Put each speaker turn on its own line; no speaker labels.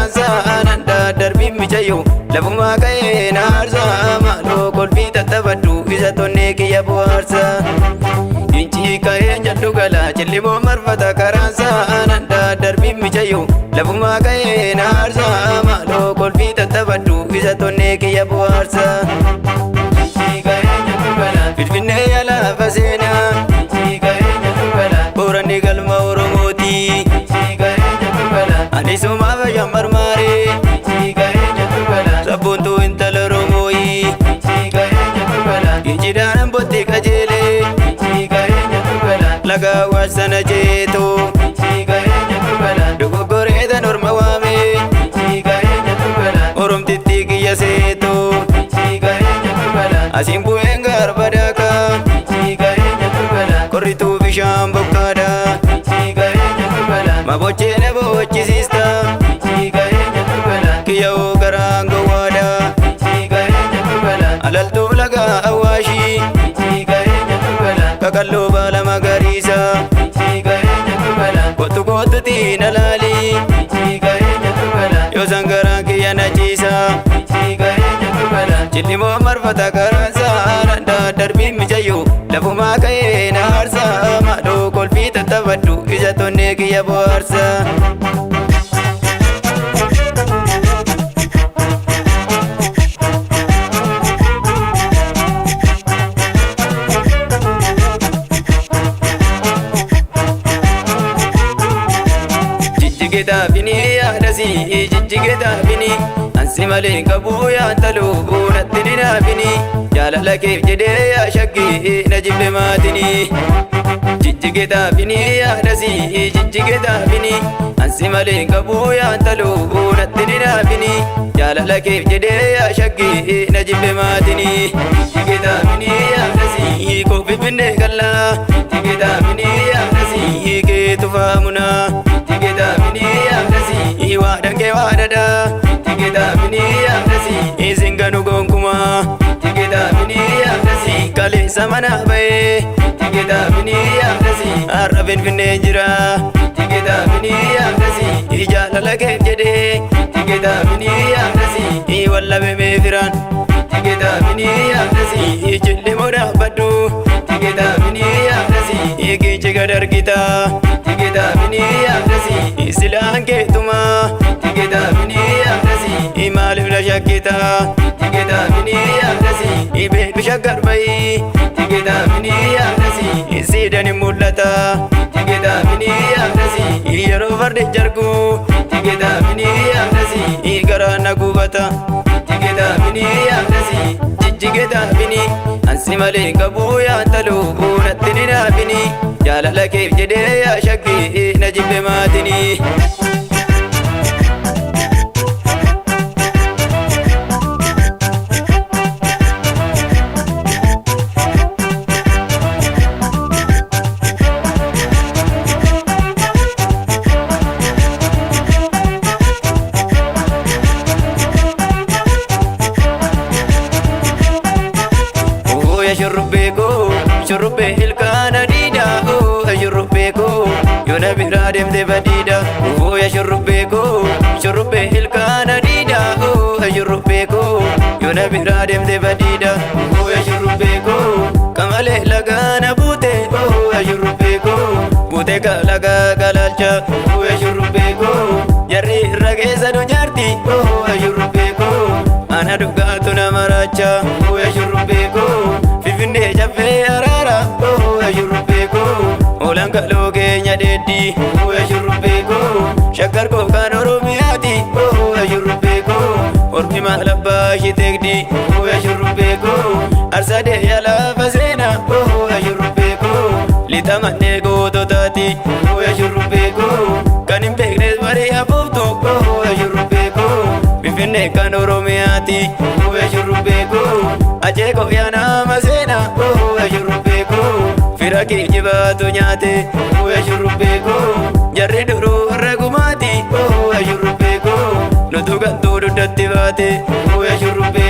karansa ananda darbi michayo lafuma ka'ee naarsa maaloo kolfii tattaphadhu isa tonnee kiyya bu'aarsa inchi ka'ee jaddu gala cillimoo marfata karansa ananda darbi michayo lafuma ka'ee naarsa maaloo kolfii tattaphadhu isa tonnee kiyya bu'aarsa inchi ka'ee jaddu gala Finfinnee yala faseena inchi ka'ee jaddu gala Boorani galma Oromooti inchi ka'ee jaddu gala ani suma fayyaan marmaare inchi ka'ee jaddu gala sabboontuu intala Oromooyi inchi ka'ee jaddu gala ijidhaan botti qajeele inchi ka'ee jaddu gala laga waarsana jeetoo inchi ka'ee jaddu gala dogoggoreetan orma waame inchi ka'ee jaddu gala oromtitti kiyya seetoo inchi ka'ee jaddu gala asiin bu'een garbadaaka inchi ka'ee jaddu gala korrituu bishaan bokkaadha inchi ka'ee jaddu gala mabocheene bochisiista inchi ka'ee jaddu gala kiyyoo garaan gowwaadha inchi ka'ee jaddu gala alaltuu laga awwaashii inchi ka'ee jaddu gala kakalloo baala magariisa inchi ka'ee jaddu gala kottu kottuti na laali inchi ka'ee jaddu gala yoo sangaraan kiyya na ciisa inchi ka'ee jaddu gala cillimoo marfata karansa ananda darbi michayo lafuma ka'ee naarsa maaloo kolfii tattaphadhu isa tonnee kiyya bu'aarsa Jijjigeetaafini yaadasi jijjigeetaafini ansi malee qabuu yaantaluu buunatti ni naafini jaalala keef jedhee yaa shaggii na jibbe maatini jijjigeetaafini yaadasi jijjigeetaafini ansi malee qabuu yaantaluu buunatti ni naafini jaalala keef jedhee yaa shaggii na jibbe maatini jijjigeetaafini yaadasi koofi binnee kallaa jijjigeetaafini yaadasi keetu faamunaa jijjigeetaafini yaadasi waa dhangee waa dhadaa jijjigeetaafini yaadasi singanu gonkumaa jijjigeetaafini yaadasi kaleessa manaa ba'ee jijjigeetaafini yaadasi har'a Finfinnee jira jijjigeetaafini yaadasi jaalala keef jedhee jijjigeetaafini yaadasi wallabemee firaan jijjigeetaafini yaadasi cillimoo dhaabbadhu jijjigeetaafini yaadasi kiichi gad argita jijjigeetaafini yaadasi silaan keetumaa jijjigeetaafini yaadasi maaliif na shakkita jijjigeetaafini yaadasi beebi shaggar bayi jijjigeetaafini yaadasi siidani mul'ata jijjigeetaafini yaadasi yeroo fardi jargu jijjigeetaafini yaadasi garaa na gubata jijjigeetaafini yaadasi jijjigeetaafini ansi malee qabuu yaantaluu buunatti ni naafini jaalala keef jedhee yaa shaggii na jibbe maatini shurrubbee ilkaan adiidha shurrubbee koo yoona biraa deemte badiidha ya shurrubbee koo shurrubbee ilkaan adiidha shurrubbee koo yoona biraa deemte badiidha ya shurrubbee koo kamalee lagaana buute shurrubbee koo buute laga galaalcha ya shurrubbee koo jarri irra keessa nu jaarti shurrubbee koo ana dhugaatu nama raacha ya shurrubbee koo Finfinnee jaffee araara shurrubbee koo oolan galoo keenya deeddi shurrubbee koo shaggar koo kan oromiyaati shurrubbee koo ormi maal abbaa ishee teegdi shurrubbee koo arsadee yala faseena shurrubbee koo lixa mannee goototaati shurrubbee koo kan hin beeknes barii afuuftu shurrubbee koo Finfinnee kan oromiyaati shurrubbee koo ajee koo yaa nama seena shurrubbee koo fira kee jibaatu nyaate shurrubbee koo jarri duruu warra gumaati shurrubbee koo nutu gantuu dugdatti baate shurrubbee